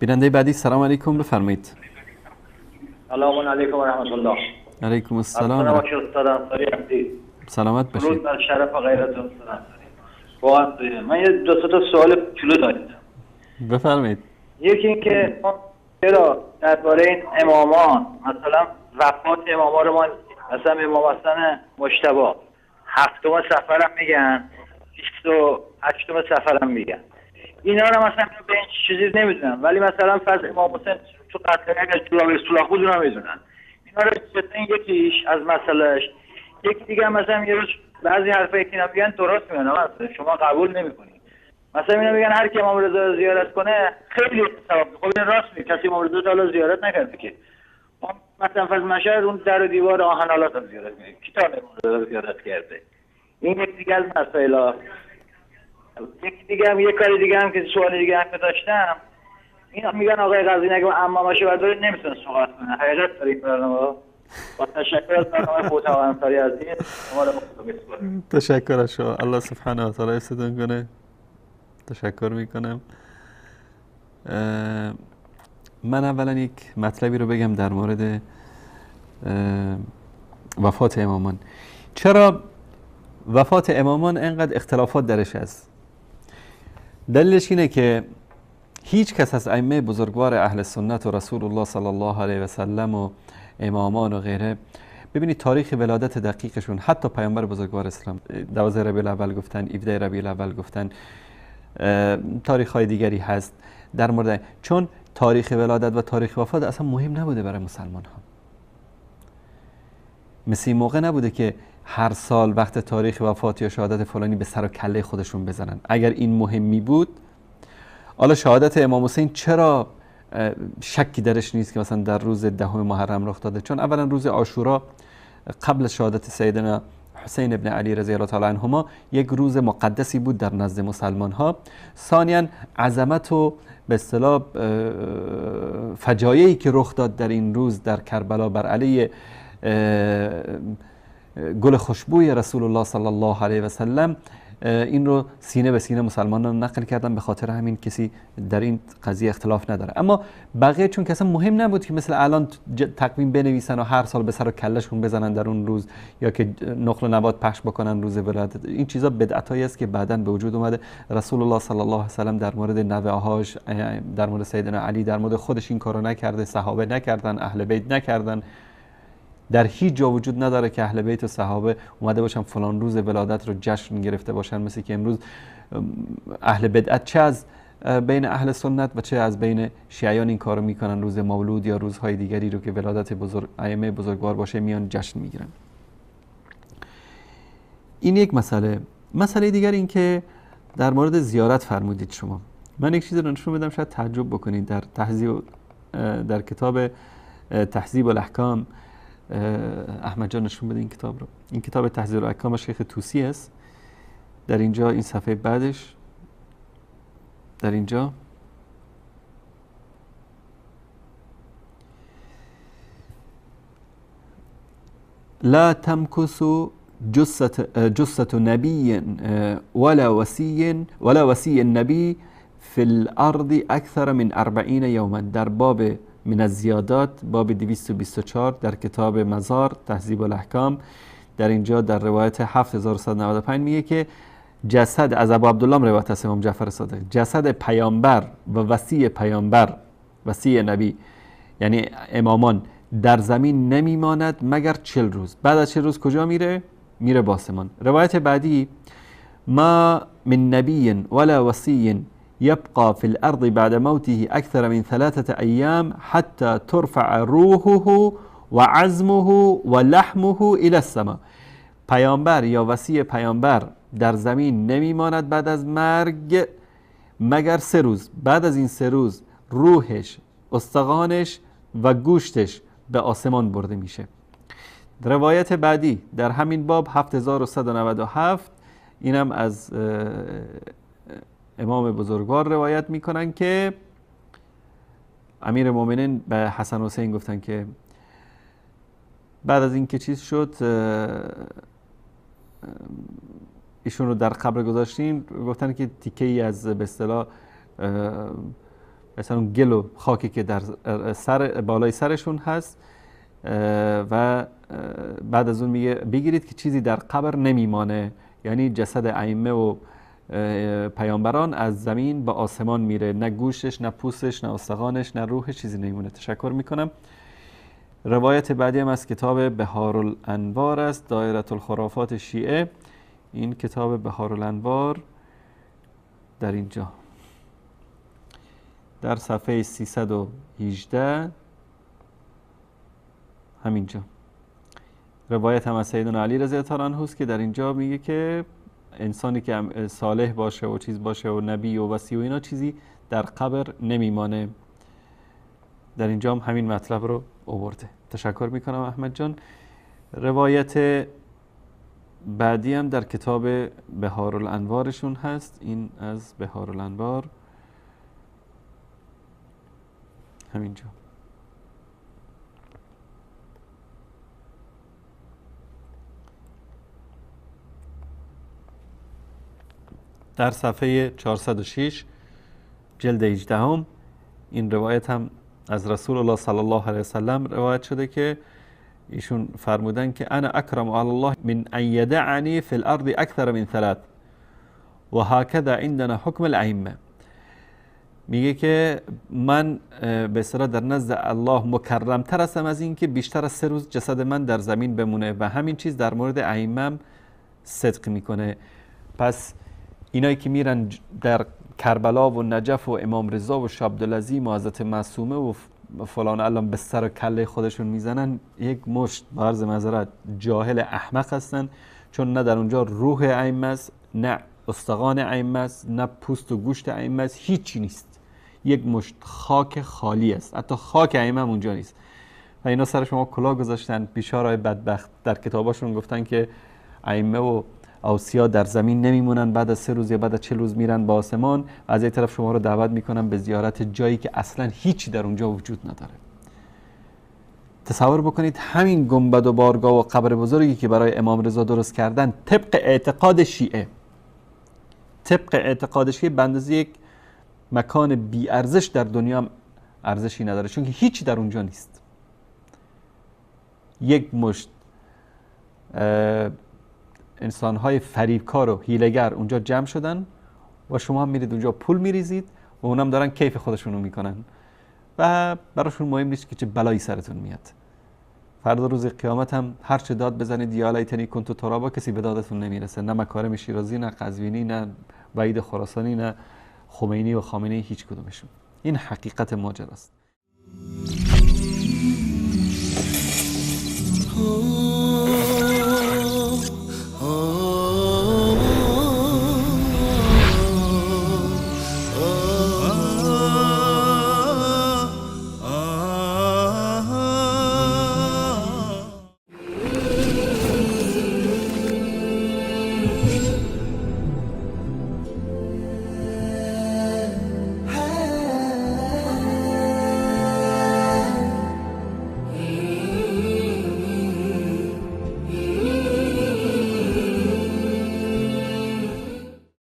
بیننده بعدی سلام علیکم، بفرمایید. سلام علیکم و رحمت الله. علیکم السلام. السلام علیکم استاد انصاری هستی. سلامت باشید. درود بر شرف و غیرتون استاد انصاری. واقعا من یه دو تا سوال کوچولو داشتم. بفرمایید. یکی این که چرا درباره این امامان مثلا وفات اماما رو ما مثلا امام حسن مجتبی 7 صفر هم میگن 28 صفر هم میگن، اینا رو مثلا به این چیزی نمیدونن، ولی مثلا فرض امام حسین تو قتل اگر جورابی سوراخ بود اونا میدونن. اینا رو این یکیش از مسئلهش. یکی دیگه مثلا یه روز بعضی حرفایی که اینا میگن درست میگن مثلا شما قبول نمیکنید. مثلا اینا میگن هر کی امام رضا رو زیارت کنه خیلی ثواب. خب این راست میگه، کسی امام رضا رو حالا زیارت نکرده که. مثلا فرض مشهد اون در و دیوار آهن حالات رو زیارت میکنه، کی تا امام رضا رو زیارت کرده؟ این یک دیگه از مسائل. یک دیگه هم یک کاری دیگه هم که سوال دیگه هم داشتم، اینا میگن آقای قاضی نگه عمامشه برداری نمیتونه صحبت کنه. حقیقت داره این برنامه. با تشکر از برنامه فوتاق انصاری عزیز شما رو مخاطب. تشکر از شما، الله سبحانه و تعالی حفظتون کنه. تشکر میکنم. من اولا یک مطلبی رو بگم در مورد وفات امامان. چرا وفات امامان انقدر اختلافات درش هست؟ دلیلش اینه که هیچ کس از ائمه بزرگوار اهل سنت و رسول الله صلی الله علیه و سلم و امامان و غیره، ببینید تاریخ ولادت دقیقشون، حتی پیامبر بزرگوار اسلام 12 ربیع الاول گفتن، 17 ربیع الاول گفتن، تاریخ های دیگری هست در مورد، چون تاریخ ولادت و تاریخ وفات اصلا مهم نبوده برای مسلمان ها. مثل این موقع نبوده که هر سال وقت تاریخ وفات یا شهادت فلانی به سر و کله خودشون بزنن. اگر این مهمی بود، حالا شهادت امام حسین چرا شکی درش نیست که مثلا در روز 10 محرم رخ داده؟ چون اولا روز عاشورا قبل شهادت سیدنا حسین ابن علی رضی الله تعالی عنهما یک روز مقدسی بود در نزد مسلمان ها. ثانیا عظمت و به اصطلاح فجایعی که رخ داد در این روز در کربلا بر علیه گل خوشبوی رسول الله صلی الله علیه و سلم، این رو سینه به سینه مسلمانان نقل کردن. به خاطر همین کسی در این قضیه اختلاف نداره. اما بقیه چون که اصلا مهم نبود که مثل الان تقویم بنویسن و هر سال به سر و کلهشون بزنن در اون روز، یا که نقل و نبات پخش بکنن روز ولادت، این چیزا بدعتایی است که بعداً به وجود اومده. رسول الله صلی الله علیه و سلم در مورد نوه‌هاش، در مورد سیدنا علی، در مورد خودش این کارو نکرده، صحابه نکردن، اهل بیت نکردن. در هیچ جا وجود نداره که اهل بیت و صحابه اومده باشن فلان روز ولادت رو جشن گرفته باشن، مثل که امروز اهل بدعت چه از بین اهل سنت و چه از بین شیعیان این کارو میکنن، روز مولود یا روزهای دیگری رو که ولادت ائمه بزرگوار باشه میان جشن میگیرن. این یک مسئله. مسئله دیگر این که در مورد زیارت فرمودید شما. من یک چیزی رو نشون بدم شاید تعجب بکنید. در کتاب تهذیب الاحکام احمد جان نشون بده این کتاب رو. این کتاب تهذیب الاحکام شیخ طوسی است. در اینجا این صفحه بعدش، در اینجا لا تمكث جثة نبي ولا وصي النبي في الارض اكثر من 40 يوما. در باب من الزیادات، باب 224 در کتاب مزار تهذیب الاحکام، در اینجا در روایت 7195 میگه که جسد از ابو عبدالله روایت است، امام جعفر صادق، جسد پیامبر و وصی پیامبر، وصی نبی یعنی امامان، در زمین نمیماند مگر 40 روز. بعد از 40 روز کجا میره؟ میره به آسمان. روایت بعدی ما من نبی ولا وصی يبقى في الأرض بعد موته أكثر من 3 أيام حتى ترفع روحه وعزمه ولحمه إلى السماء. پیامبر یا وصی پیامبر در زمین نمیماند بعد از مرگ مگر 3 روز. بعد از این 3 روز روحش، استخوانش و گوشتش به آسمان برده میشه. روایت بعدی در همین باب 7197، اینم از امام بزرگوار روایت میکنن که امیر مومنین به حسن و حسین گفتن که بعد از این که چیز شد، ایشون رو در قبر گذاشتین، گفتن که تیکه ای از به اصطلاح مثلا اون گل و خاکی که در بالای سرشون هست و بعد از اون میگه بگیرید که چیزی در قبر نمیمانه، یعنی جسد ائمه و پیامبران از زمین به آسمان میره، نه گوشش، نه پوستش، نه استخوانش، نه روحش، چیزی نمیمونه. تشکر میکنم. روایت بعدی هم از کتاب بهارالانوار است، دایره الخرافات شیعه. این کتاب بهارالانوار در اینجا در صفحه 318 همینجا روایت هم از سیدنا علی رضی الله عنه است که در اینجا میگه که انسانی که صالح باشه و چیز باشه و نبی و وصی و اینا چیزی در قبر نمیمانه. در اینجا هم همین مطلب رو آورده. تشکر میکنم احمد جان. روایت بعدی هم در کتاب بهارالانوارشون هست. این از بهارالانوار همینجا در صفحه 406 جلد 18 این روایت هم از رسول الله صلی الله علیه وسلم روایت شده که ایشون فرمودن که انا اکرم علی الله من ان یدعنی فی الارض اکثر من ثلاث و هکذا عندنا حکم الائمه. میگه که من به اصطلاح در نزد الله مکرم تر هستم از این که بیشتر از 3 روز جسد من در زمین بمونه و همین چیز در مورد ائمه صدق میکنه. پس اینایی که میرن در کربلا و نجف و امام رضا و شاه عبدالعظیم و حضرت معصومه و فلان الان به سر و کله خودشون میزنن، یک مشت به عرض معذرت جاهل احمق هستن، چون نه در اونجا روح ائمه است، نه استخوان ائمه است، نه پوست و گوشت ائمه است، هیچی نیست. یک مشت خاک خالی است، حتی خاک ائمه هم اونجا نیست. و اینا سر شما کلاه گذاشتن. بیچاره‌های بدبخت در کتاباشون گفتن که ائمه و اوصیا در زمین نمیمونن، بعد از 3 روز یا بعد از 40 روز میرن به آسمان و از این طرف شما رو دعوت میکنن به زیارت جایی که اصلا هیچی در اونجا وجود نداره. تصور بکنید همین گنبد و بارگاه و قبر بزرگی که برای امام رضا درست کردن طبق اعتقاد شیعه، به اندازه یک مکان بی ارزش در دنیا هم ارزشی نداره، چون که هیچی در اونجا نیست. یک مشت انسان‌های فریبکار و حیله‌گر اونجا جمع شدن و شما هم میرید اونجا پول میریزید و اونم دارن کیف خودشونو میکنن و براشون مهم نیست که چه بلایی سرتون میاد. فردا روز قیامت هم هر چه داد بزنید یا لیتنی کنت ترابا، کسی به دادتون نمیرسه. نه مکارم شیرازی، نه قزوینی، نه وحید خراسانی، نه خمینی و خامنه‌ای، هیچ کدومشون. این حقیقت ماجراست.